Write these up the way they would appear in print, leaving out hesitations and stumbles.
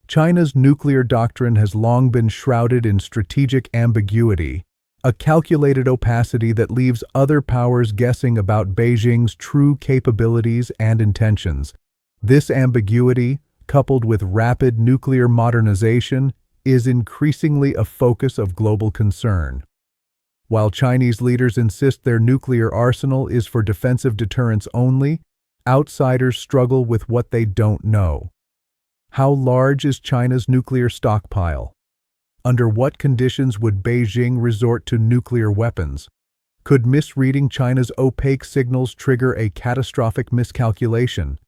China's nuclear doctrine has long been shrouded in strategic ambiguity, a calculated opacity that leaves other powers guessing about Beijing's true capabilities and intentions. This ambiguity, coupled with rapid nuclear modernization, is increasingly a focus of global concern. While Chinese leaders insist their nuclear arsenal is for defensive deterrence only, outsiders struggle with what they don't know. How large is China's nuclear stockpile? Under what conditions would Beijing resort to nuclear weapons? Could misreading China's opaque signals trigger a catastrophic miscalculation?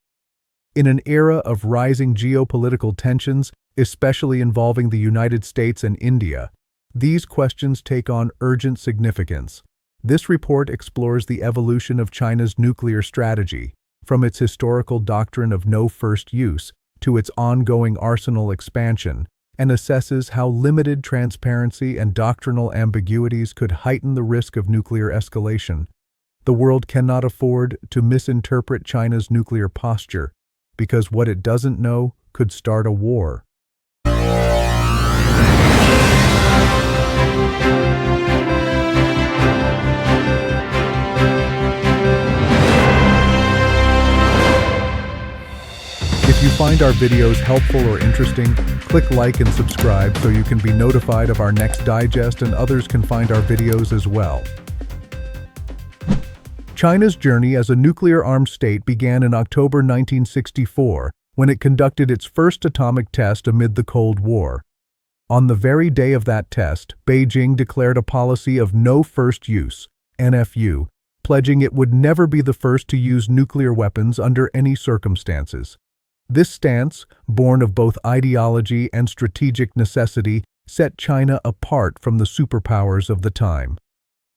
In an era of rising geopolitical tensions, especially involving the United States and India, these questions take on urgent significance. This report explores the evolution of China's nuclear strategy, from its historical doctrine of no first use to its ongoing arsenal expansion, and assesses how limited transparency and doctrinal ambiguities could heighten the risk of nuclear escalation. The world cannot afford to misinterpret China's nuclear posture, because what it doesn't know could start a war. If you find our videos helpful or interesting, click like and subscribe so you can be notified of our next digest and others can find our videos as well. China's journey as a nuclear-armed state began in October 1964, when it conducted its first atomic test amid the Cold War. On the very day of that test, Beijing declared a policy of no first use, NFU, pledging it would never be the first to use nuclear weapons under any circumstances. This stance, born of both ideology and strategic necessity, set China apart from the superpowers of the time.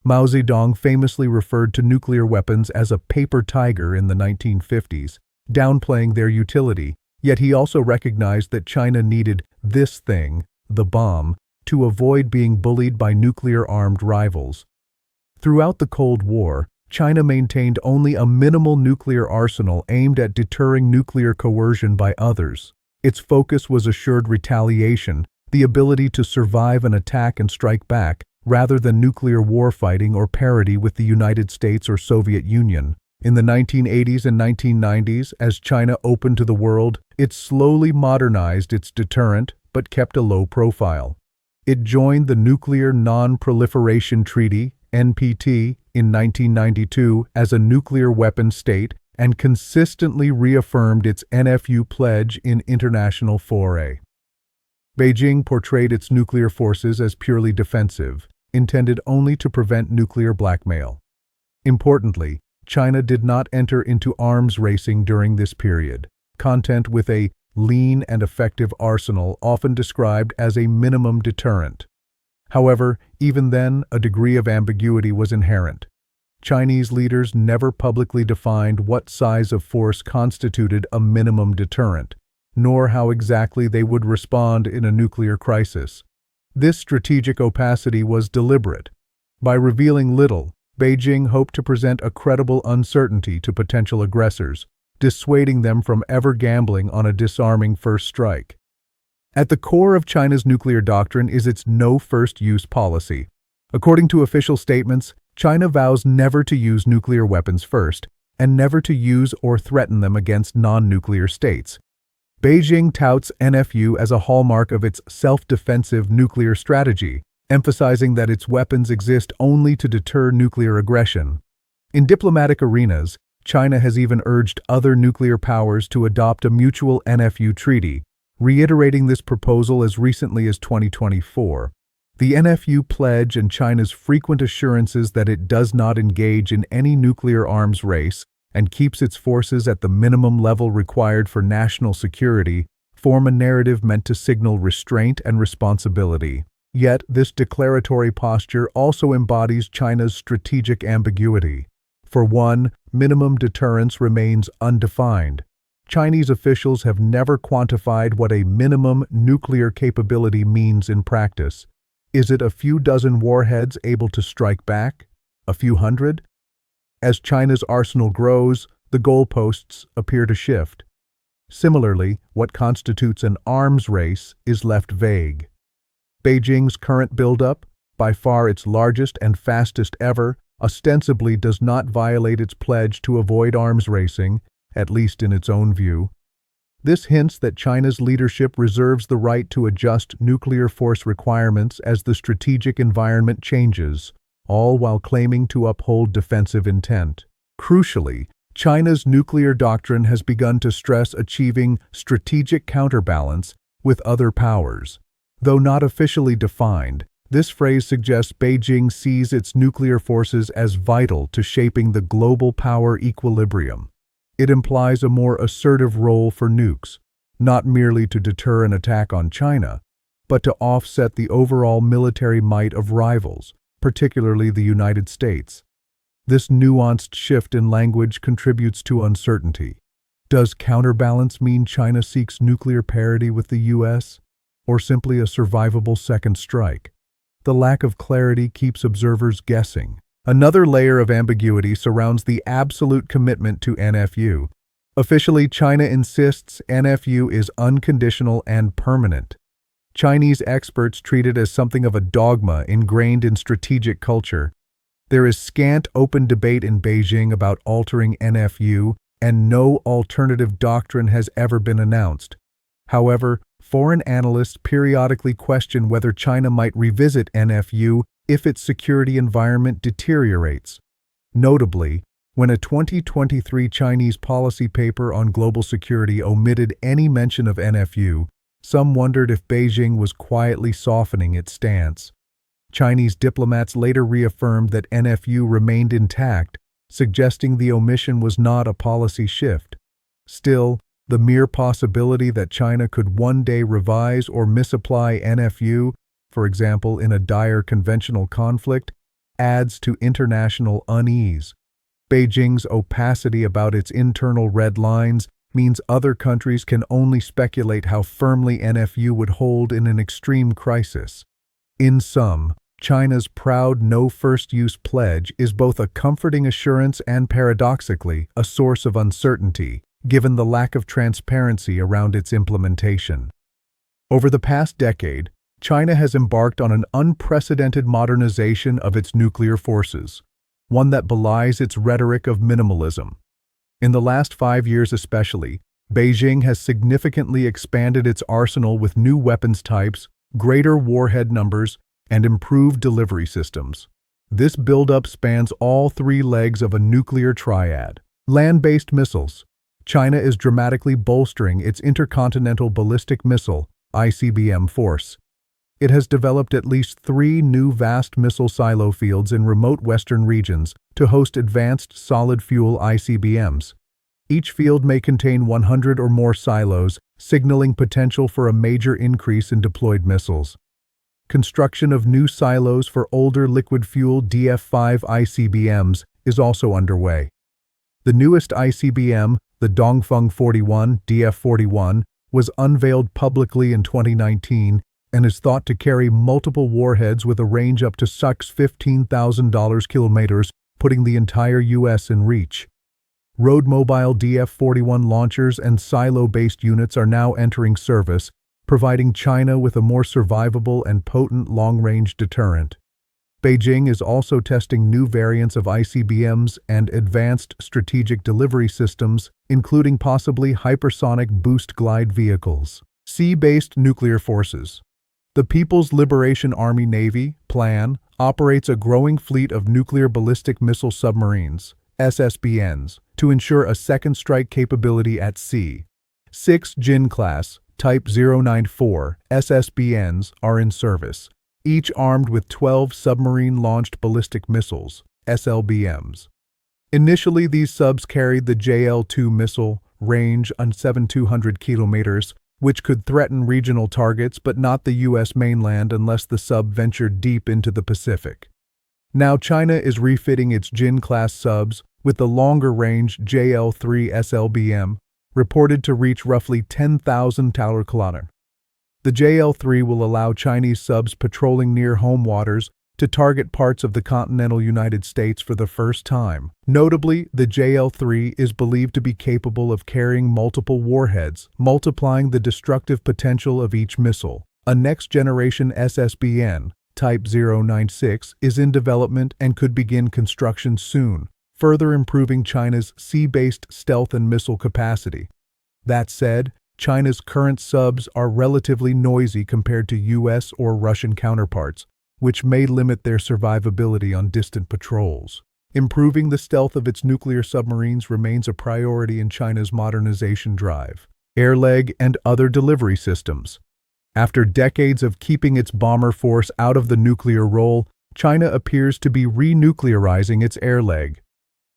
Mao Zedong famously referred to nuclear weapons as a paper tiger in the 1950s, downplaying their utility, yet he also recognized that China needed this thing, the bomb, to avoid being bullied by nuclear-armed rivals. Throughout the Cold War, China maintained only a minimal nuclear arsenal aimed at deterring nuclear coercion by others. Its focus was assured retaliation, the ability to survive an attack and strike back, rather than nuclear warfighting or parity with the United States or Soviet Union. In the 1980s and 1990s, as China opened to the world, it slowly modernized its deterrent but kept a low profile. It joined the Nuclear Non-Proliferation Treaty, NPT, in 1992 as a nuclear weapons state and consistently reaffirmed its NFU pledge in international foray. Beijing portrayed its nuclear forces as purely defensive, intended only to prevent nuclear blackmail. Importantly, China did not enter into arms racing during this period, content with a lean and effective arsenal often described as a minimum deterrent. However, even then, a degree of ambiguity was inherent. Chinese leaders never publicly defined what size of force constituted a minimum deterrent, nor how exactly they would respond in a nuclear crisis. This strategic opacity was deliberate. By revealing little, Beijing hoped to present a credible uncertainty to potential aggressors, dissuading them from ever gambling on a disarming first strike. At the core of China's nuclear doctrine is its no-first-use policy. According to official statements, China vows never to use nuclear weapons first, and never to use or threaten them against non-nuclear states. Beijing touts NFU as a hallmark of its self-defensive nuclear strategy, emphasizing that its weapons exist only to deter nuclear aggression. In diplomatic arenas, China has even urged other nuclear powers to adopt a mutual NFU treaty, reiterating this proposal as recently as 2024. The NFU pledge and China's frequent assurances that it does not engage in any nuclear arms race and keeps its forces at the minimum level required for national security form a narrative meant to signal restraint and responsibility. Yet, this declaratory posture also embodies China's strategic ambiguity. For one, minimum deterrence remains undefined. Chinese officials have never quantified what a minimum nuclear capability means in practice. Is it a few dozen warheads able to strike back? A few hundred? As China's arsenal grows, the goalposts appear to shift. Similarly, what constitutes an arms race is left vague. Beijing's current buildup, by far its largest and fastest ever, ostensibly does not violate its pledge to avoid arms racing, at least in its own view. This hints that China's leadership reserves the right to adjust nuclear force requirements as the strategic environment changes, all while claiming to uphold defensive intent. Crucially, China's nuclear doctrine has begun to stress achieving strategic counterbalance with other powers. Though not officially defined, this phrase suggests Beijing sees its nuclear forces as vital to shaping the global power equilibrium. It implies a more assertive role for nukes, not merely to deter an attack on China, but to offset the overall military might of rivals, particularly the United States. This nuanced shift in language contributes to uncertainty. Does counterbalance mean China seeks nuclear parity with the US, or simply a survivable second strike? The lack of clarity keeps observers guessing. Another layer of ambiguity surrounds the absolute commitment to NFU. Officially, China insists NFU is unconditional and permanent. Chinese experts treat it as something of a dogma ingrained in strategic culture. There is scant open debate in Beijing about altering NFU, and no alternative doctrine has ever been announced. However, foreign analysts periodically question whether China might revisit NFU if its security environment deteriorates. Notably, when a 2023 Chinese policy paper on global security omitted any mention of NFU, some wondered if Beijing was quietly softening its stance. Chinese diplomats later reaffirmed that NFU remained intact, suggesting the omission was not a policy shift. Still, the mere possibility that China could one day revise or misapply NFU, for example in a dire conventional conflict, adds to international unease. Beijing's opacity about its internal red lines means other countries can only speculate how firmly NFU would hold in an extreme crisis. In sum, China's proud no-first-use pledge is both a comforting assurance and, paradoxically, a source of uncertainty, given the lack of transparency around its implementation. Over the past decade, China has embarked on an unprecedented modernization of its nuclear forces, one that belies its rhetoric of minimalism. In the last 5 years especially, Beijing has significantly expanded its arsenal with new weapons types, greater warhead numbers, and improved delivery systems. This buildup spans all three legs of a nuclear triad. Land-based missiles. China is dramatically bolstering its intercontinental ballistic missile, ICBM force. It has developed at least 3 new vast missile silo fields in remote western regions to host advanced solid-fuel ICBMs. Each field may contain 100 or more silos, signaling potential for a major increase in deployed missiles. Construction of new silos for older liquid-fueled DF-5 ICBMs is also underway. The newest ICBM, the Dongfeng 41 DF-41, was unveiled publicly in 2019 and is thought to carry multiple warheads with a range up to 15,000 kilometers, putting the entire U.S. in reach. Road-mobile DF-41 launchers and silo-based units are now entering service, providing China with a more survivable and potent long-range deterrent. Beijing is also testing new variants of ICBMs and advanced strategic delivery systems, including possibly hypersonic boost glide vehicles. Sea-based nuclear forces. The People's Liberation Army Navy, PLAN, operates a growing fleet of nuclear ballistic missile submarines, SSBNs, to ensure a second strike capability at sea. 6 Jin-class, Type 094 SSBNs are in service, each armed with 12 submarine-launched ballistic missiles, SLBMs. Initially, these subs carried the JL-2 missile, range on 7,200 kilometers, which could threaten regional targets but not the U.S. mainland unless the sub ventured deep into the Pacific. Now China is refitting its Jin-class subs with the longer-range JL-3 SLBM, reported to reach roughly 10,000 kilometers. The JL-3 will allow Chinese subs patrolling near home waters to to target parts of the continental United States for the first time. Notably, the JL-3 is believed to be capable of carrying multiple warheads, multiplying the destructive potential of each missile. A next-generation SSBN, Type 096, is in development and could begin construction soon, further improving China's sea-based stealth and missile capacity. That said, China's current subs are relatively noisy compared to US or Russian counterparts, which may limit their survivability on distant patrols. Improving the stealth of its nuclear submarines remains a priority in China's modernization drive. Air leg and other delivery systems. After decades of keeping its bomber force out of the nuclear role, China appears to be renuclearizing its air leg.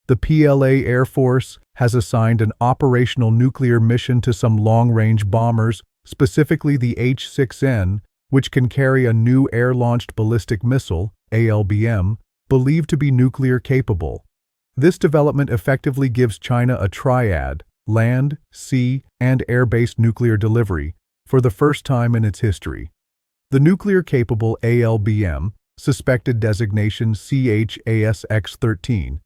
The PLA Air Force has assigned an operational nuclear mission to some long-range bombers, specifically the H-6N, which can carry a new air-launched ballistic missile, ALBM, believed to be nuclear-capable. This development effectively gives China a triad, land, sea, and air-based nuclear delivery, for the first time in its history. The nuclear-capable ALBM, suspected designation CHASX-13,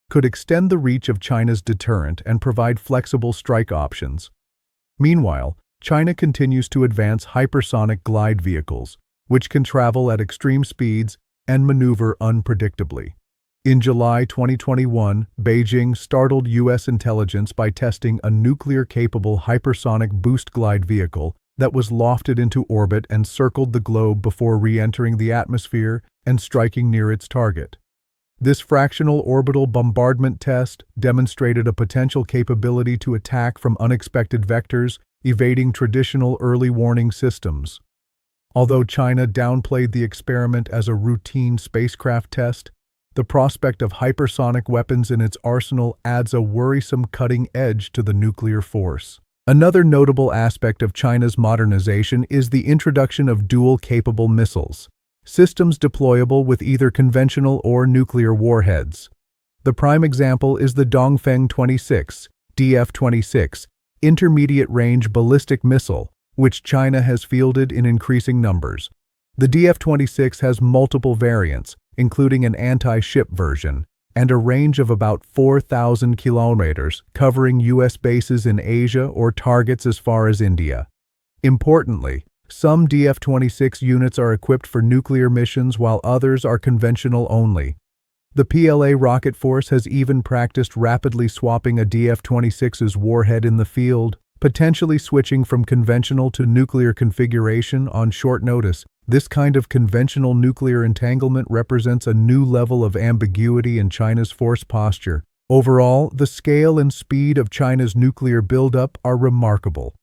could extend the reach of China's deterrent and provide flexible strike options. Meanwhile, China continues to advance hypersonic glide vehicles, which can travel at extreme speeds and maneuver unpredictably. In July 2021, Beijing startled U.S. intelligence by testing a nuclear-capable hypersonic boost glide vehicle that was lofted into orbit and circled the globe before re-entering the atmosphere and striking near its target. This fractional orbital bombardment test demonstrated a potential capability to attack from unexpected vectors, evading traditional early warning systems. Although China downplayed the experiment as a routine spacecraft test, the prospect of hypersonic weapons in its arsenal adds a worrisome cutting edge to the nuclear force. Another notable aspect of China's modernization is the introduction of dual-capable missiles, systems deployable with either conventional or nuclear warheads. The prime example is the Dongfeng 26, DF-26, intermediate-range ballistic missile, which China has fielded in increasing numbers. The DF-26 has multiple variants, including an anti-ship version, and a range of about 4,000 kilometers, covering U.S. bases in Asia or targets as far as India. Importantly, some DF-26 units are equipped for nuclear missions while others are conventional only. The PLA rocket force has even practiced rapidly swapping a DF-26's warhead in the field, potentially switching from conventional to nuclear configuration on short notice. This kind of conventional nuclear entanglement represents a new level of ambiguity in China's force posture. Overall, the scale and speed of China's nuclear buildup are remarkable.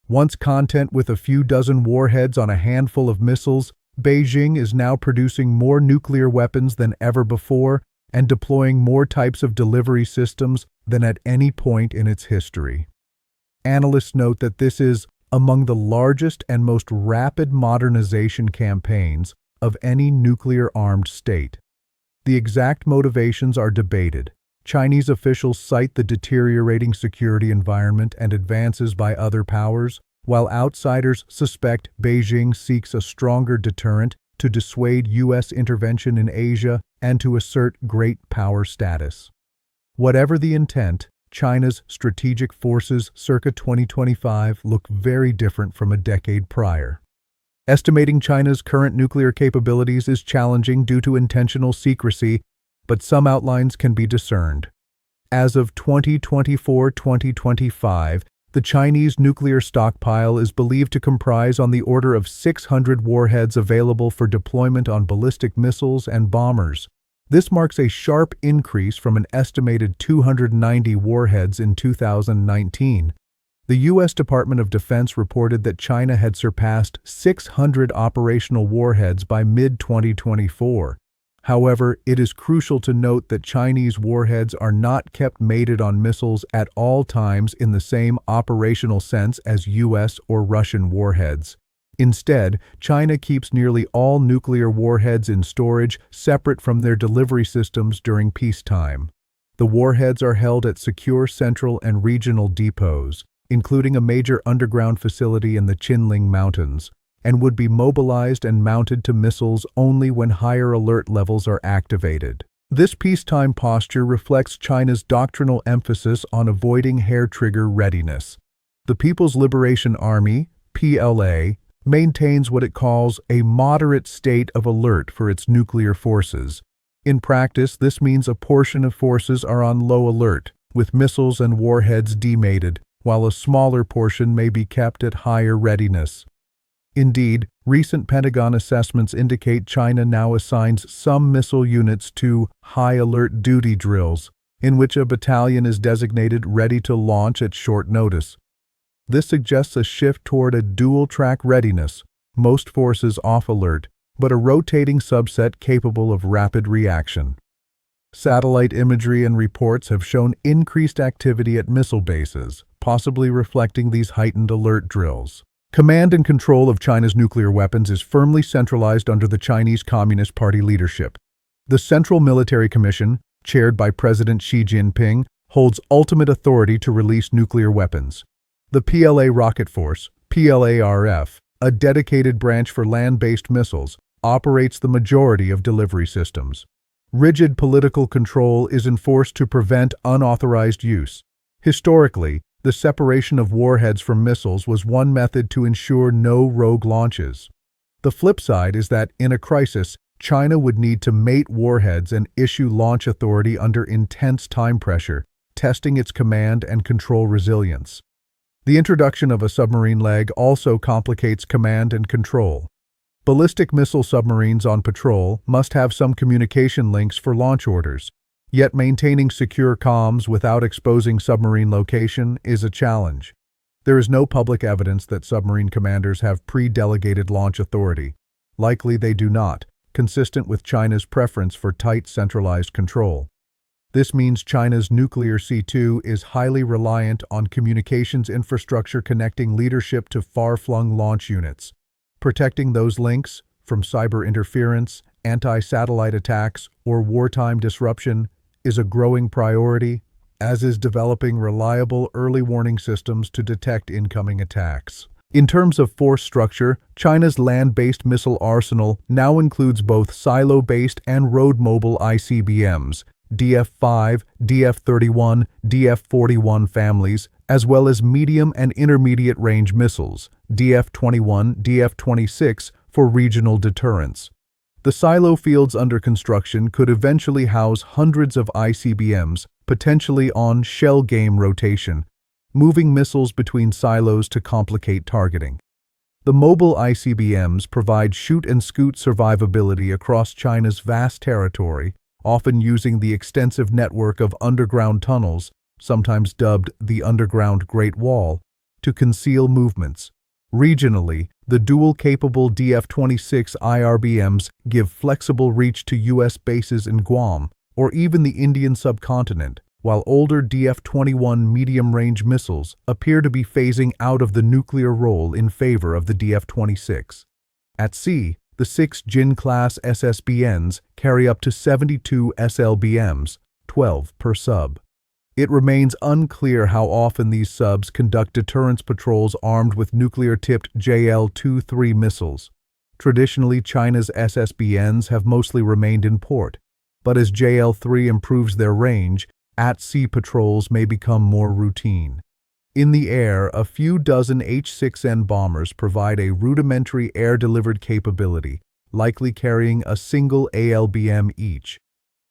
Once content with a few dozen warheads on a handful of missiles, Beijing is now producing more nuclear weapons than ever before and deploying more types of delivery systems than at any point in its history. Analysts note that this is among the largest and most rapid modernization campaigns of any nuclear-armed state. The exact motivations are debated. Chinese officials cite the deteriorating security environment and advances by other powers, while outsiders suspect Beijing seeks a stronger deterrent to dissuade U.S. intervention in Asia and to assert great power status. Whatever the intent, China's strategic forces circa 2025 look very different from a decade prior. Estimating China's current nuclear capabilities is challenging due to intentional secrecy, but some outlines can be discerned. As of 2024-2025, the Chinese nuclear stockpile is believed to comprise on the order of 600 warheads available for deployment on ballistic missiles and bombers. This marks a sharp increase from an estimated 290 warheads in 2019. The U.S. Department of Defense reported that China had surpassed 600 operational warheads by mid-2024. However, it is crucial to note that Chinese warheads are not kept mated on missiles at all times in the same operational sense as U.S. or Russian warheads. Instead, China keeps nearly all nuclear warheads in storage separate from their delivery systems during peacetime. The warheads are held at secure central and regional depots, including a major underground facility in the Qinling Mountains, and would be mobilized and mounted to missiles only when higher alert levels are activated. This peacetime posture reflects China's doctrinal emphasis on avoiding hair-trigger readiness. The People's Liberation Army, PLA, maintains what it calls a moderate state of alert for its nuclear forces. In practice, this means a portion of forces are on low alert, with missiles and warheads demated, while a smaller portion may be kept at higher readiness. Indeed, recent Pentagon assessments indicate China now assigns some missile units to high-alert duty drills, in which a battalion is designated ready to launch at short notice. This suggests a shift toward a dual-track readiness, most forces off alert, but a rotating subset capable of rapid reaction. Satellite imagery and reports have shown increased activity at missile bases, possibly reflecting these heightened alert drills. Command and control of China's nuclear weapons is firmly centralized under the Chinese Communist Party leadership. The Central Military Commission, chaired by President Xi Jinping, holds ultimate authority to release nuclear weapons. The PLA Rocket Force, PLARF, a dedicated branch for land-based missiles, operates the majority of delivery systems. Rigid political control is enforced to prevent unauthorized use. Historically, the separation of warheads from missiles was one method to ensure no rogue launches. The flip side is that, in a crisis, China would need to mate warheads and issue launch authority under intense time pressure, testing its command and control resilience. The introduction of a submarine leg also complicates command and control. Ballistic missile submarines on patrol must have some communication links for launch orders. Yet maintaining secure comms without exposing submarine location is a challenge. There is no public evidence that submarine commanders have pre-delegated launch authority. Likely they do not, consistent with China's preference for tight centralized control. This means China's nuclear C2 is highly reliant on communications infrastructure connecting leadership to far-flung launch units. Protecting those links from cyber interference, anti-satellite attacks, or wartime disruption is a growing priority, as is developing reliable early warning systems to detect incoming attacks. In terms of force structure, China's land-based missile arsenal now includes both silo-based and road-mobile ICBMs, DF-5, DF-31, DF-41 families, as well as medium and intermediate-range missiles, DF-21, DF-26, for regional deterrence. The silo fields under construction could eventually house hundreds of ICBMs, potentially on shell game rotation, moving missiles between silos to complicate targeting. The mobile ICBMs provide shoot-and-scoot survivability across China's vast territory, often using the extensive network of underground tunnels, sometimes dubbed the Underground Great Wall, to conceal movements. Regionally, the dual-capable DF-26 IRBMs give flexible reach to U.S. bases in Guam, or even the Indian subcontinent, while older DF-21 medium-range missiles appear to be phasing out of the nuclear role in favor of the DF-26. At sea, the 6 Jin-class SSBNs carry up to 72 SLBMs, 12 per sub. It remains unclear how often these subs conduct deterrence patrols armed with nuclear-tipped JL-23 missiles. Traditionally, China's SSBNs have mostly remained in port, but as JL-3 improves their range, at-sea patrols may become more routine. In the air, a few dozen H-6N bombers provide a rudimentary air-delivered capability, likely carrying a single ALBM each.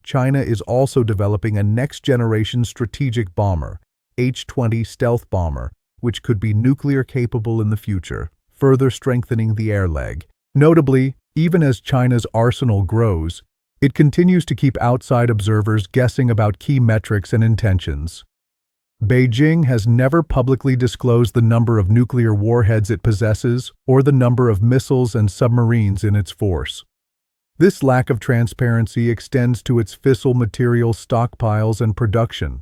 China is also developing a next-generation strategic bomber, H-20 stealth bomber, which could be nuclear-capable in the future, further strengthening the air leg. Notably, even as China's arsenal grows, it continues to keep outside observers guessing about key metrics and intentions. Beijing has never publicly disclosed the number of nuclear warheads it possesses or the number of missiles and submarines in its force. This lack of transparency extends to its fissile material stockpiles and production.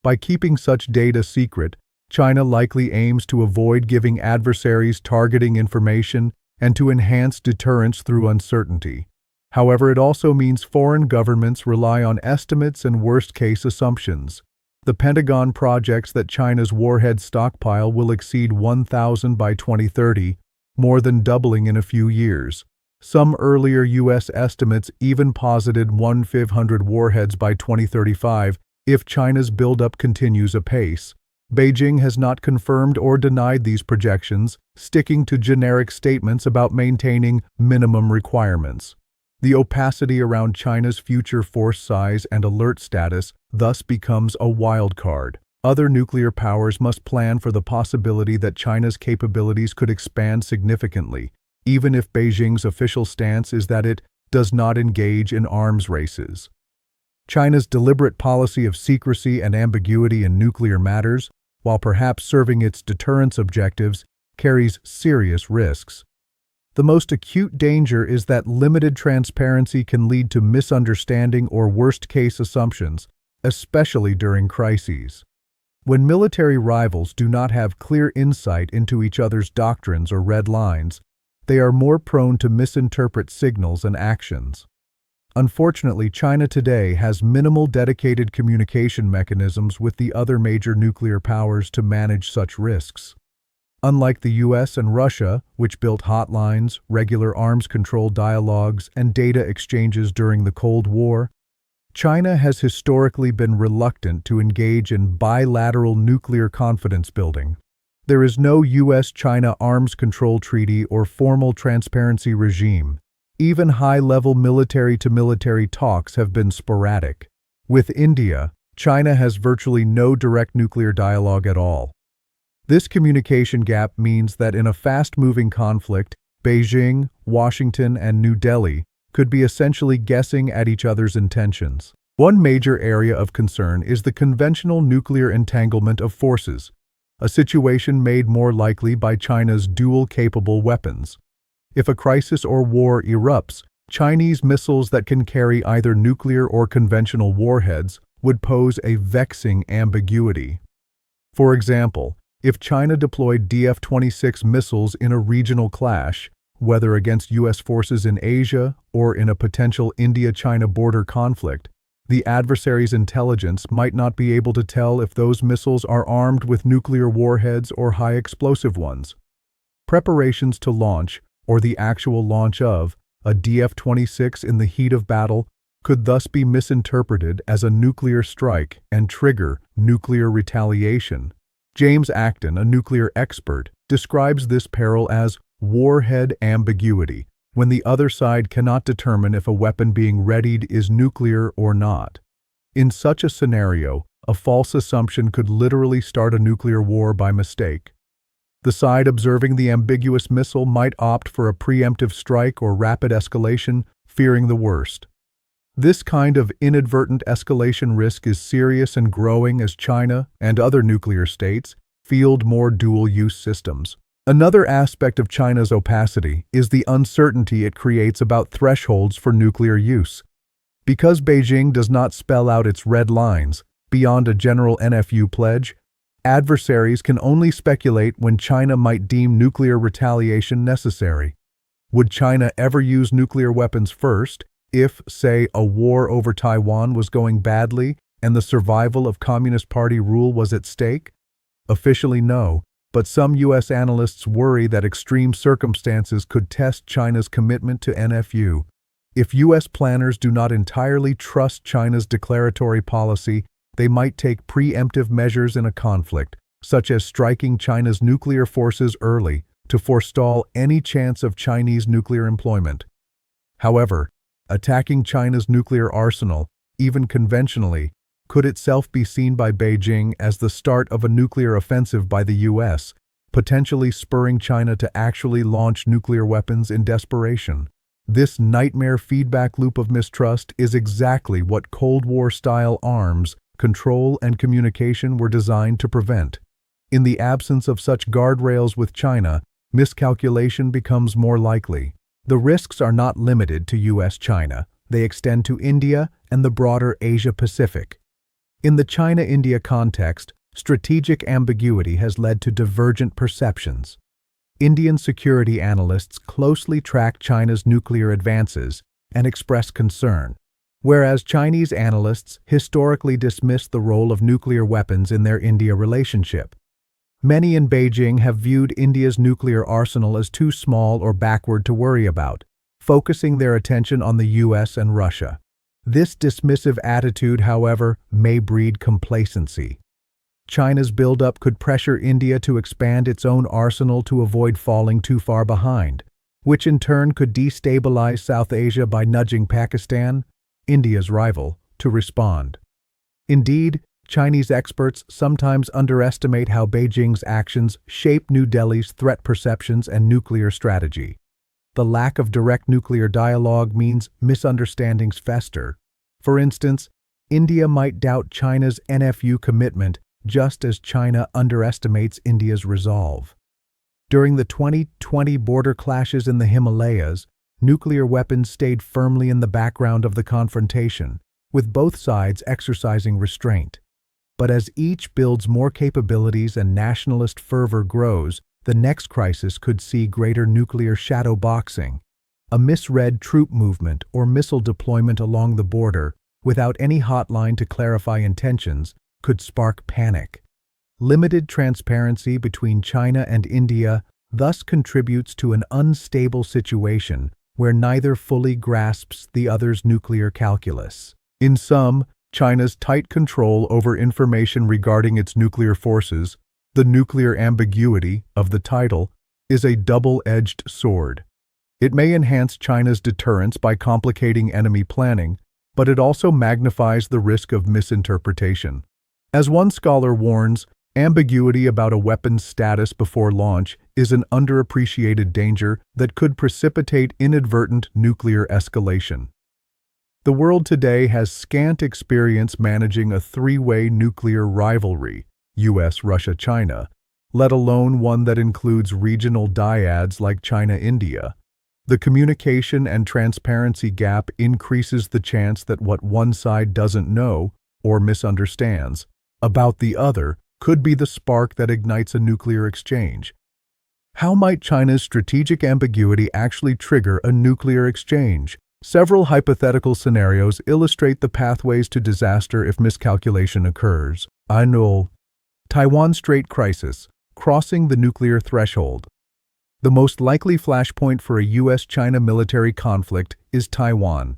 By keeping such data secret, China likely aims to avoid giving adversaries targeting information and to enhance deterrence through uncertainty. However, it also means foreign governments rely on estimates and worst-case assumptions. The Pentagon projects that China's warhead stockpile will exceed 1,000 by 2030, more than doubling in a few years. Some earlier U.S. estimates even posited 1,500 warheads by 2035 if China's buildup continues apace. Beijing has not confirmed or denied these projections, sticking to generic statements about maintaining minimum requirements. The opacity around China's future force size and alert status thus becomes a wild card. Other nuclear powers must plan for the possibility that China's capabilities could expand significantly, even if Beijing's official stance is that it does not engage in arms races. China's deliberate policy of secrecy and ambiguity in nuclear matters, while perhaps serving its deterrence objectives, carries serious risks. The most acute danger is that limited transparency can lead to misunderstanding or worst-case assumptions, especially during crises. When military rivals do not have clear insight into each other's doctrines or red lines, they are more prone to misinterpret signals and actions. Unfortunately, China today has minimal dedicated communication mechanisms with the other major nuclear powers to manage such risks. Unlike the US and Russia, which built hotlines, regular arms control dialogues, and data exchanges during the Cold War, China has historically been reluctant to engage in bilateral nuclear confidence building. There is no US-China arms control treaty or formal transparency regime. Even high-level military-to-military talks have been sporadic. With India, China has virtually no direct nuclear dialogue at all. This communication gap means that in a fast-moving conflict, Beijing, Washington, and New Delhi could be essentially guessing at each other's intentions. One major area of concern is the conventional nuclear entanglement of forces, a situation made more likely by China's dual-capable weapons. If a crisis or war erupts, Chinese missiles that can carry either nuclear or conventional warheads would pose a vexing ambiguity. For example, if China deployed DF-26 missiles in a regional clash, whether against U.S. forces in Asia or in a potential India-China border conflict, the adversary's intelligence might not be able to tell if those missiles are armed with nuclear warheads or high-explosive ones. Preparations to launch, or the actual launch of, a DF-26 in the heat of battle could thus be misinterpreted as a nuclear strike and trigger nuclear retaliation. James Acton, a nuclear expert, describes this peril as warhead ambiguity, when the other side cannot determine if a weapon being readied is nuclear or not. In such a scenario, a false assumption could literally start a nuclear war by mistake. The side observing the ambiguous missile might opt for a preemptive strike or rapid escalation, fearing the worst. This kind of inadvertent escalation risk is serious and growing as China and other nuclear states field more dual-use systems. Another aspect of China's opacity is the uncertainty it creates about thresholds for nuclear use. Because Beijing does not spell out its red lines beyond a general NFU pledge, adversaries can only speculate when China might deem nuclear retaliation necessary. Would China ever use nuclear weapons first if, say, a war over Taiwan was going badly and the survival of Communist Party rule was at stake? Officially, no, but some U.S. analysts worry that extreme circumstances could test China's commitment to NFU. If U.S. planners do not entirely trust China's declaratory policy, they might take preemptive measures in a conflict, such as striking China's nuclear forces early to forestall any chance of Chinese nuclear employment. However, attacking China's nuclear arsenal, even conventionally, could itself be seen by Beijing as the start of a nuclear offensive by the U.S., potentially spurring China to actually launch nuclear weapons in desperation. This nightmare feedback loop of mistrust is exactly what Cold War-style arms, control, and communication were designed to prevent. In the absence of such guardrails with China, miscalculation becomes more likely. The risks are not limited to U.S.-China. They extend to India and the broader Asia-Pacific. In the China-India context, strategic ambiguity has led to divergent perceptions. Indian security analysts closely track China's nuclear advances and express concern, whereas Chinese analysts historically dismiss the role of nuclear weapons in their India relationship. Many in Beijing have viewed India's nuclear arsenal as too small or backward to worry about, focusing their attention on the US and Russia. This dismissive attitude, however, may breed complacency. China's buildup could pressure India to expand its own arsenal to avoid falling too far behind, which in turn could destabilize South Asia by nudging Pakistan, India's rival, to respond. Indeed, Chinese experts sometimes underestimate how Beijing's actions shape New Delhi's threat perceptions and nuclear strategy. The lack of direct nuclear dialogue means misunderstandings fester. For instance, India might doubt China's NFU commitment just as China underestimates India's resolve. During the 2020 border clashes in the Himalayas, nuclear weapons stayed firmly in the background of the confrontation, with both sides exercising restraint. But as each builds more capabilities and nationalist fervor grows, the next crisis could see greater nuclear shadow boxing. A misread troop movement or missile deployment along the border, without any hotline to clarify intentions, could spark panic. Limited transparency between China and India thus contributes to an unstable situation where neither fully grasps the other's nuclear calculus. In sum, China's tight control over information regarding its nuclear forces, the nuclear ambiguity of the title, is a double-edged sword. It may enhance China's deterrence by complicating enemy planning, but it also magnifies the risk of misinterpretation. As one scholar warns, ambiguity about a weapon's status before launch is an underappreciated danger that could precipitate inadvertent nuclear escalation. The world today has scant experience managing a three-way nuclear rivalry, US, Russia, China, let alone one that includes regional dyads like ChinaIndia. The communication and transparency gap increases the chance that what one side doesn't know, or misunderstands, about the other could be the spark that ignites a nuclear exchange. How might China's strategic ambiguity actually trigger a nuclear exchange? Several hypothetical scenarios illustrate the pathways to disaster if miscalculation occurs. Taiwan Strait crisis, crossing the nuclear threshold. The most likely flashpoint for a US-China military conflict is Taiwan.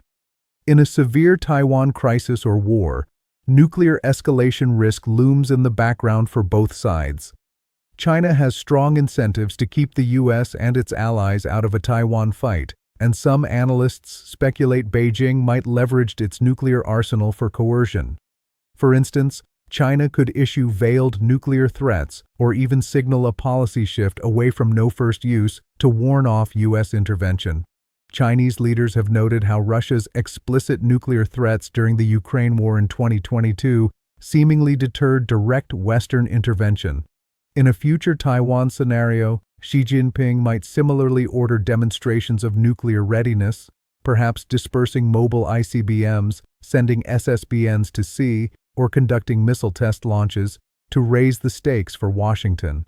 In a severe Taiwan crisis or war, nuclear escalation risk looms in the background for both sides. China has strong incentives to keep the US and its allies out of a Taiwan fight, and some analysts speculate Beijing might leverage its nuclear arsenal for coercion. For instance, China could issue veiled nuclear threats or even signal a policy shift away from no first use to warn off US intervention. Chinese leaders have noted how Russia's explicit nuclear threats during the Ukraine war in 2022 seemingly deterred direct Western intervention. In a future Taiwan scenario, Xi Jinping might similarly order demonstrations of nuclear readiness, perhaps dispersing mobile ICBMs, sending SSBNs to sea, or conducting missile test launches to raise the stakes for Washington.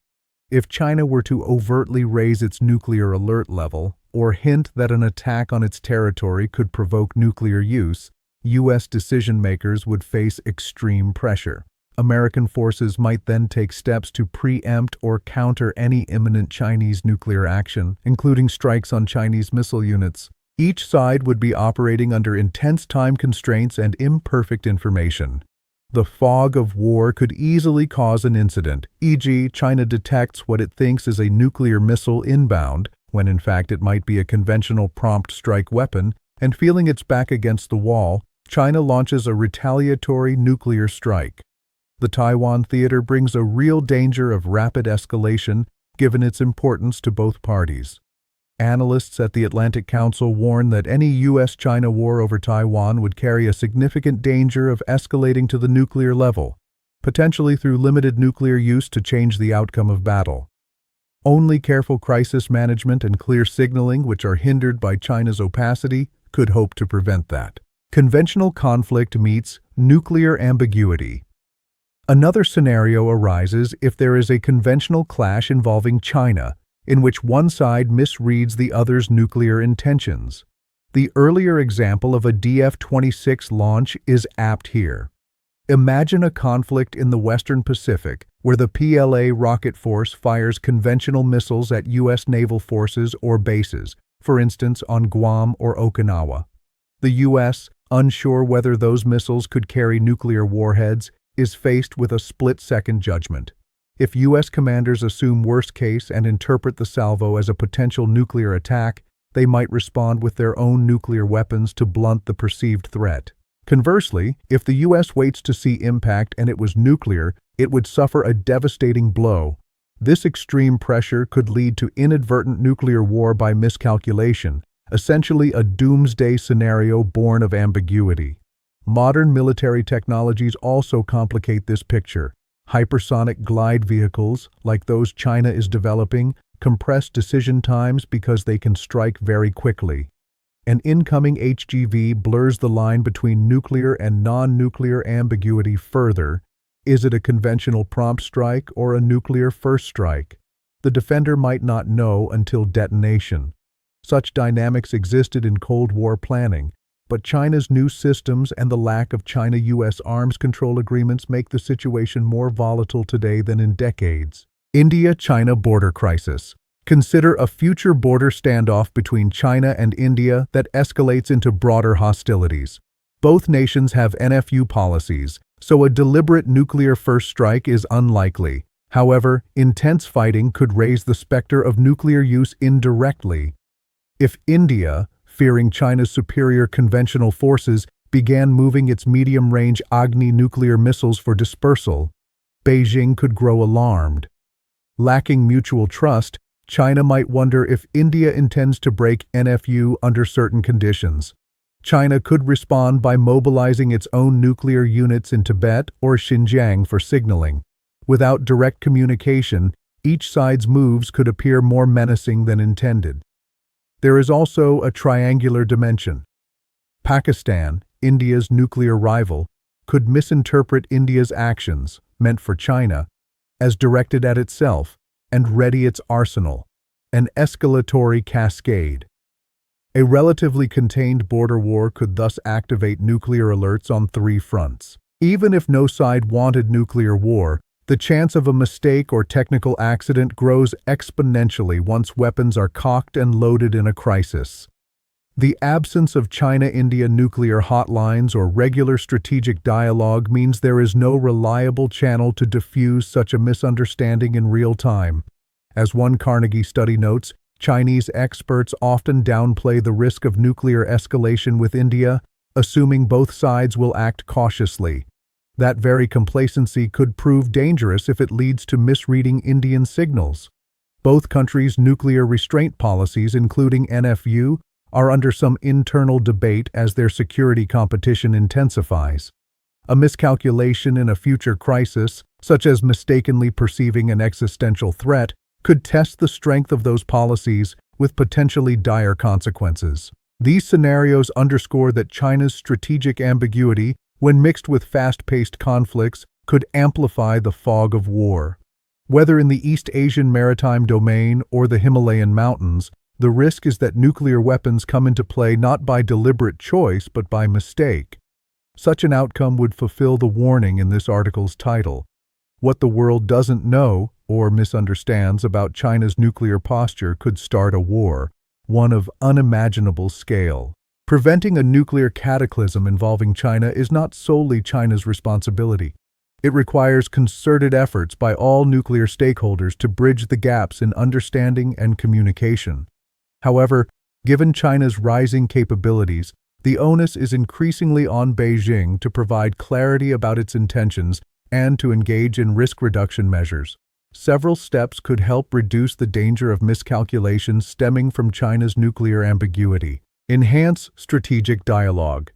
If China were to overtly raise its nuclear alert level, or hint that an attack on its territory could provoke nuclear use, U.S. decision-makers would face extreme pressure. American forces might then take steps to preempt or counter any imminent Chinese nuclear action, including strikes on Chinese missile units. Each side would be operating under intense time constraints and imperfect information. The fog of war could easily cause an incident, e.g., China detects what it thinks is a nuclear missile inbound, when in fact it might be a conventional prompt strike weapon, and feeling its back against the wall, China launches a retaliatory nuclear strike. The Taiwan theater brings a real danger of rapid escalation, given its importance to both parties. Analysts at the Atlantic Council warn that any US-China war over Taiwan would carry a significant danger of escalating to the nuclear level, potentially through limited nuclear use to change the outcome of battle. Only careful crisis management and clear signaling, which are hindered by China's opacity, could hope to prevent that. Conventional conflict meets nuclear ambiguity. Another scenario arises if there is a conventional clash involving China, in which one side misreads the other's nuclear intentions. The earlier example of a DF-26 launch is apt here. Imagine a conflict in the Western Pacific where the PLA rocket force fires conventional missiles at U.S. naval forces or bases, for instance on Guam or Okinawa. The U.S., unsure whether those missiles could carry nuclear warheads, is faced with a split-second judgment. If U.S. commanders assume worst case and interpret the salvo as a potential nuclear attack, they might respond with their own nuclear weapons to blunt the perceived threat. Conversely, if the U.S. waits to see impact and it was nuclear, it would suffer a devastating blow. This extreme pressure could lead to inadvertent nuclear war by miscalculation, essentially a doomsday scenario born of ambiguity. Modern military technologies also complicate this picture. Hypersonic glide vehicles, like those China is developing, compress decision times because they can strike very quickly. An incoming HGV blurs the line between nuclear and non-nuclear ambiguity further. Is it a conventional prompt strike or a nuclear first strike? The defender might not know until detonation. Such dynamics existed in Cold War planning, but China's new systems and the lack of China-US arms control agreements make the situation more volatile today than in decades. India-China border crisis. Consider a future border standoff between China and India that escalates into broader hostilities. Both nations have NFU policies, so a deliberate nuclear first strike is unlikely. However, intense fighting could raise the specter of nuclear use indirectly. If India, fearing China's superior conventional forces, began moving its medium-range Agni nuclear missiles for dispersal, Beijing could grow alarmed. Lacking mutual trust, China might wonder if India intends to break NFU under certain conditions. China could respond by mobilizing its own nuclear units in Tibet or Xinjiang for signaling. Without direct communication, each side's moves could appear more menacing than intended. There is also a triangular dimension. Pakistan, India's nuclear rival, could misinterpret India's actions, meant for China, as directed at itself, and ready its arsenal, an escalatory cascade. A relatively contained border war could thus activate nuclear alerts on three fronts. Even if no side wanted nuclear war, the chance of a mistake or technical accident grows exponentially once weapons are cocked and loaded in a crisis. The absence of China-India nuclear hotlines or regular strategic dialogue means there is no reliable channel to diffuse such a misunderstanding in real time. As one Carnegie study notes, Chinese experts often downplay the risk of nuclear escalation with India, assuming both sides will act cautiously. That very complacency could prove dangerous if it leads to misreading Indian signals. Both countries' nuclear restraint policies, including NFU, are under some internal debate as their security competition intensifies. A miscalculation in a future crisis, such as mistakenly perceiving an existential threat, could test the strength of those policies with potentially dire consequences. These scenarios underscore that China's strategic ambiguity, when mixed with fast-paced conflicts, could amplify the fog of war. Whether in the East Asian maritime domain or the Himalayan mountains, the risk is that nuclear weapons come into play not by deliberate choice but by mistake. Such an outcome would fulfill the warning in this article's title. What the world doesn't know or misunderstands about China's nuclear posture could start a war, one of unimaginable scale. Preventing a nuclear cataclysm involving China is not solely China's responsibility. It requires concerted efforts by all nuclear stakeholders to bridge the gaps in understanding and communication. However, given China's rising capabilities, the onus is increasingly on Beijing to provide clarity about its intentions and to engage in risk reduction measures. Several steps could help reduce the danger of miscalculation stemming from China's nuclear ambiguity. Enhance strategic dialogue.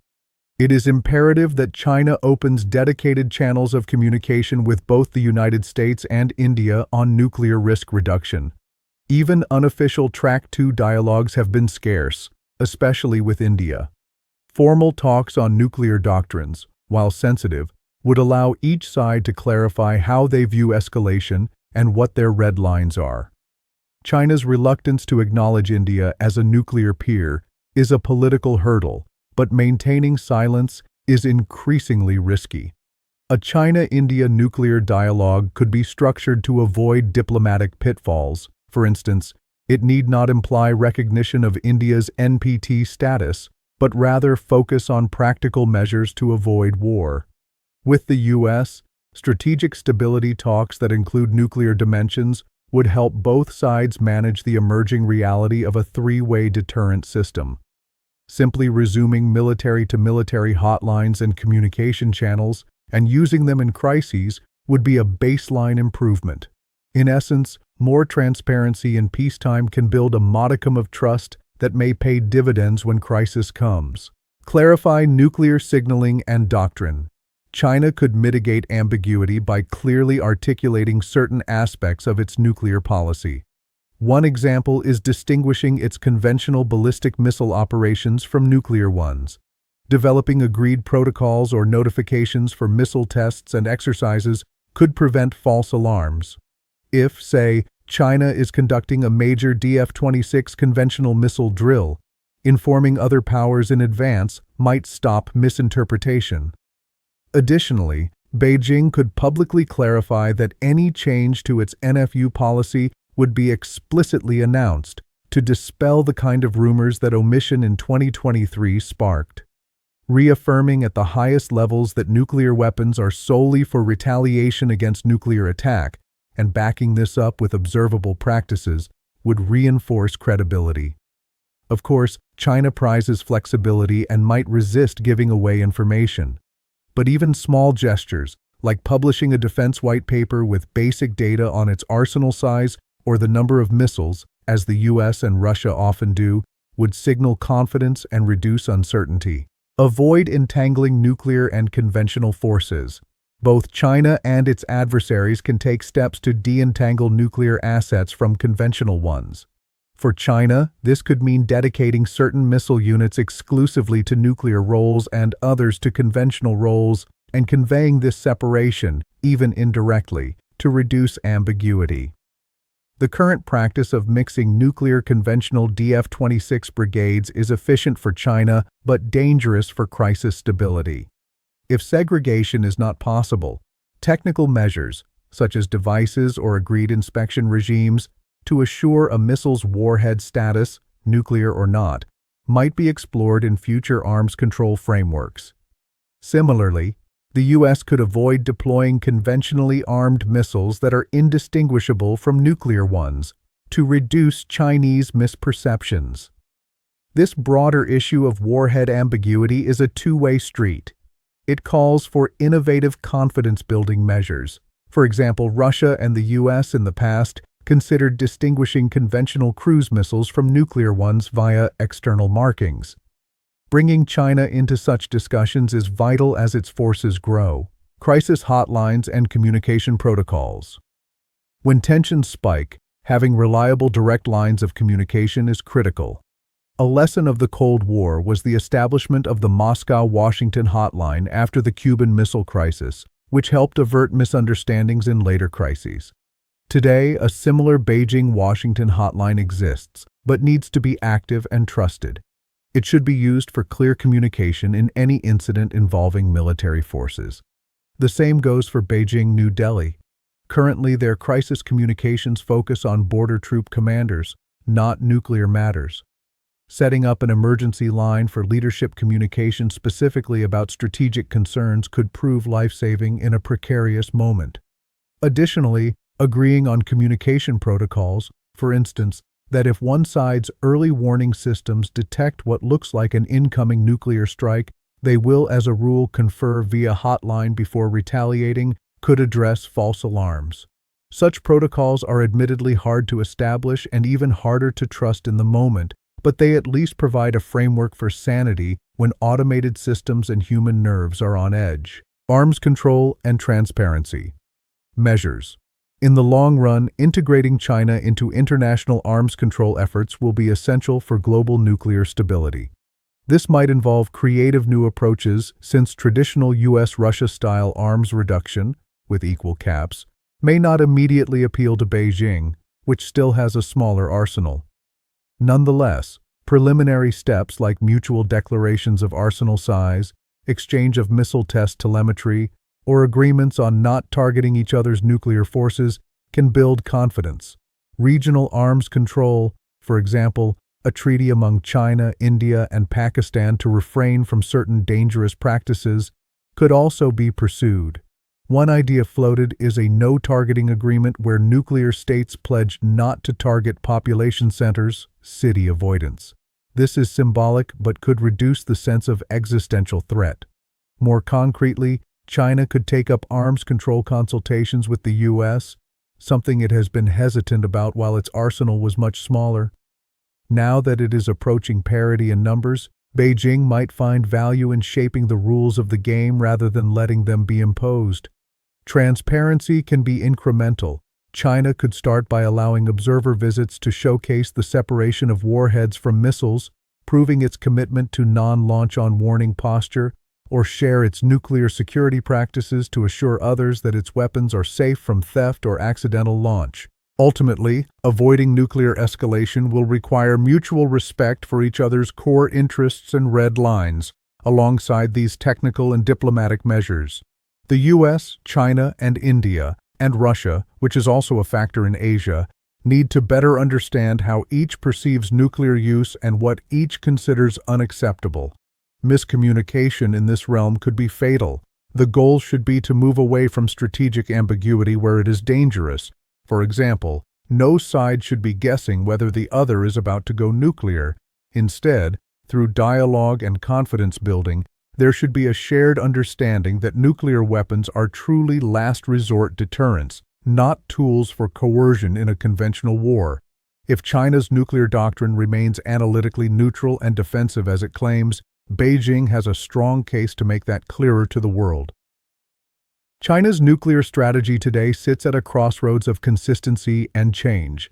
It is imperative that China opens dedicated channels of communication with both the United States and India on nuclear risk reduction. Even unofficial Track 2 dialogues have been scarce, especially with India. Formal talks on nuclear doctrines, while sensitive, would allow each side to clarify how they view escalation and what their red lines are. China's reluctance to acknowledge India as a nuclear peer is a political hurdle, but maintaining silence is increasingly risky. A China-India nuclear dialogue could be structured to avoid diplomatic pitfalls. For instance, it need not imply recognition of India's NPT status, but rather focus on practical measures to avoid war. With the U.S., strategic stability talks that include nuclear dimensions would help both sides manage the emerging reality of a three-way deterrent system. Simply resuming military-to-military hotlines and communication channels and using them in crises would be a baseline improvement. In essence, more transparency in peacetime can build a modicum of trust that may pay dividends when crisis comes. Clarify nuclear signaling and doctrine. China could mitigate ambiguity by clearly articulating certain aspects of its nuclear policy. One example is distinguishing its conventional ballistic missile operations from nuclear ones. Developing agreed protocols or notifications for missile tests and exercises could prevent false alarms. If, say, China is conducting a major DF-26 conventional missile drill, informing other powers in advance might stop misinterpretation. Additionally, Beijing could publicly clarify that any change to its NFU policy would be explicitly announced to dispel the kind of rumors that omission in 2023 sparked. Reaffirming at the highest levels that nuclear weapons are solely for retaliation against nuclear attack, and backing this up with observable practices, would reinforce credibility. Of course, China prizes flexibility and might resist giving away information. But even small gestures, like publishing a defense white paper with basic data on its arsenal size or the number of missiles, as the US and Russia often do, would signal confidence and reduce uncertainty. Avoid entangling nuclear and conventional forces. Both China and its adversaries can take steps to de-entangle nuclear assets from conventional ones. For China, this could mean dedicating certain missile units exclusively to nuclear roles and others to conventional roles, and conveying this separation, even indirectly, to reduce ambiguity. The current practice of mixing nuclear conventional DF-26 brigades is efficient for China, but dangerous for crisis stability. If segregation is not possible, technical measures, such as devices or agreed inspection regimes, to assure a missile's warhead status, nuclear or not, might be explored in future arms control frameworks. Similarly, the U.S. could avoid deploying conventionally armed missiles that are indistinguishable from nuclear ones to reduce Chinese misperceptions. This broader issue of warhead ambiguity is a two-way street. It calls for innovative confidence-building measures. For example, Russia and the U.S. in the past considered distinguishing conventional cruise missiles from nuclear ones via external markings. Bringing China into such discussions is vital as its forces grow. Crisis hotlines and communication protocols. When tensions spike, having reliable direct lines of communication is critical. A lesson of the Cold War was the establishment of the Moscow-Washington hotline after the Cuban Missile Crisis, which helped avert misunderstandings in later crises. Today, a similar Beijing-Washington hotline exists, but needs to be active and trusted. It should be used for clear communication in any incident involving military forces. The same goes for Beijing-New Delhi. Currently, their crisis communications focus on border troop commanders, not nuclear matters. Setting up an emergency line for leadership communication specifically about strategic concerns could prove life-saving in a precarious moment. Additionally, agreeing on communication protocols, for instance, that if one side's early warning systems detect what looks like an incoming nuclear strike, they will, as a rule, confer via hotline before retaliating, could address false alarms. Such protocols are admittedly hard to establish and even harder to trust in the moment, but they at least provide a framework for sanity when automated systems and human nerves are on edge. Arms control and transparency. Measures. In the long run, integrating China into international arms control efforts will be essential for global nuclear stability. This might involve creative new approaches since traditional US-Russia-style arms reduction, with equal caps, may not immediately appeal to Beijing, which still has a smaller arsenal. Nonetheless, preliminary steps like mutual declarations of arsenal size, exchange of missile test telemetry, or agreements on not targeting each other's nuclear forces, can build confidence. Regional arms control, for example, a treaty among China, India, and Pakistan to refrain from certain dangerous practices, could also be pursued. One idea floated is a no-targeting agreement where nuclear states pledge not to target population centers, city avoidance. This is symbolic but could reduce the sense of existential threat. More concretely, China could take up arms control consultations with the U.S., something it has been hesitant about while its arsenal was much smaller. Now that it is approaching parity in numbers, Beijing might find value in shaping the rules of the game rather than letting them be imposed. Transparency can be incremental. China could start by allowing observer visits to showcase the separation of warheads from missiles, proving its commitment to non-launch on warning posture, or share its nuclear security practices to assure others that its weapons are safe from theft or accidental launch. Ultimately, avoiding nuclear escalation will require mutual respect for each other's core interests and red lines, alongside these technical and diplomatic measures. The US, China, and India, and Russia, which is also a factor in Asia, need to better understand how each perceives nuclear use and what each considers unacceptable. Miscommunication in this realm could be fatal. The goal should be to move away from strategic ambiguity where it is dangerous. For example, no side should be guessing whether the other is about to go nuclear. Instead, through dialogue and confidence building, there should be a shared understanding that nuclear weapons are truly last resort deterrents, not tools for coercion in a conventional war. If China's nuclear doctrine remains analytically neutral and defensive as it claims, Beijing has a strong case to make that clearer to the world. China's nuclear strategy today sits at a crossroads of consistency and change.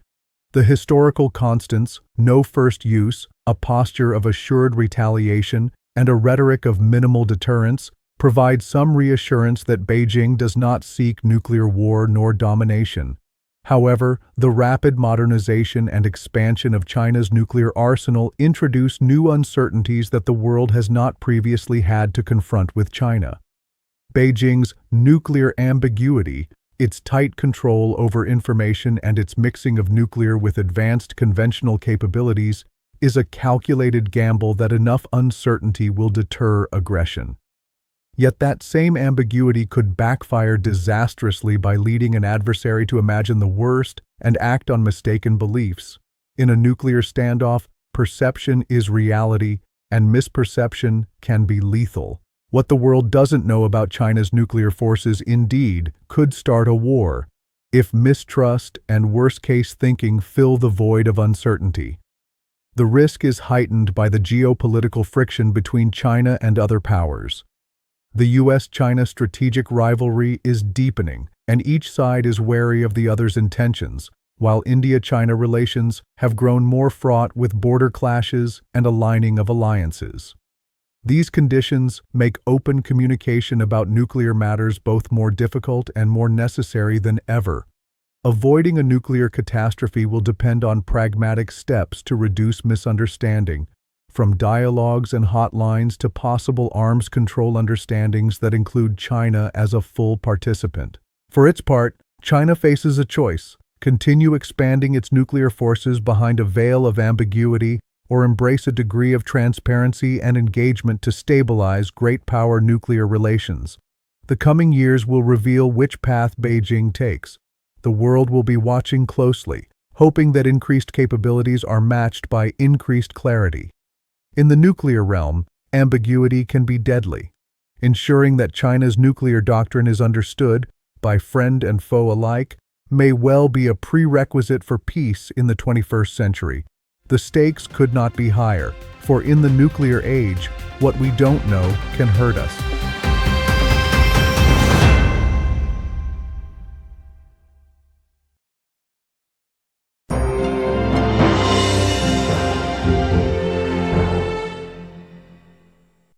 The historical constants, no first use, a posture of assured retaliation, and a rhetoric of minimal deterrence, provide some reassurance that Beijing does not seek nuclear war nor domination. However, the rapid modernization and expansion of China's nuclear arsenal introduce new uncertainties that the world has not previously had to confront with China. Beijing's nuclear ambiguity, its tight control over information and its mixing of nuclear with advanced conventional capabilities, is a calculated gamble that enough uncertainty will deter aggression. Yet that same ambiguity could backfire disastrously by leading an adversary to imagine the worst and act on mistaken beliefs. In a nuclear standoff, perception is reality, and misperception can be lethal. What the world doesn't know about China's nuclear forces indeed could start a war, if mistrust and worst-case thinking fill the void of uncertainty. The risk is heightened by the geopolitical friction between China and other powers. The US-China strategic rivalry is deepening, and each side is wary of the other's intentions, while India-China relations have grown more fraught with border clashes and aligning of alliances. These conditions make open communication about nuclear matters both more difficult and more necessary than ever. Avoiding a nuclear catastrophe will depend on pragmatic steps to reduce misunderstanding, from dialogues and hotlines to possible arms control understandings that include China as a full participant. For its part, China faces a choice: continue expanding its nuclear forces behind a veil of ambiguity, or embrace a degree of transparency and engagement to stabilize great power nuclear relations. The coming years will reveal which path Beijing takes. The world will be watching closely, hoping that increased capabilities are matched by increased clarity. In the nuclear realm, ambiguity can be deadly. Ensuring that China's nuclear doctrine is understood, by friend and foe alike, may well be a prerequisite for peace in the 21st century. The stakes could not be higher, for in the nuclear age, what we don't know can hurt us.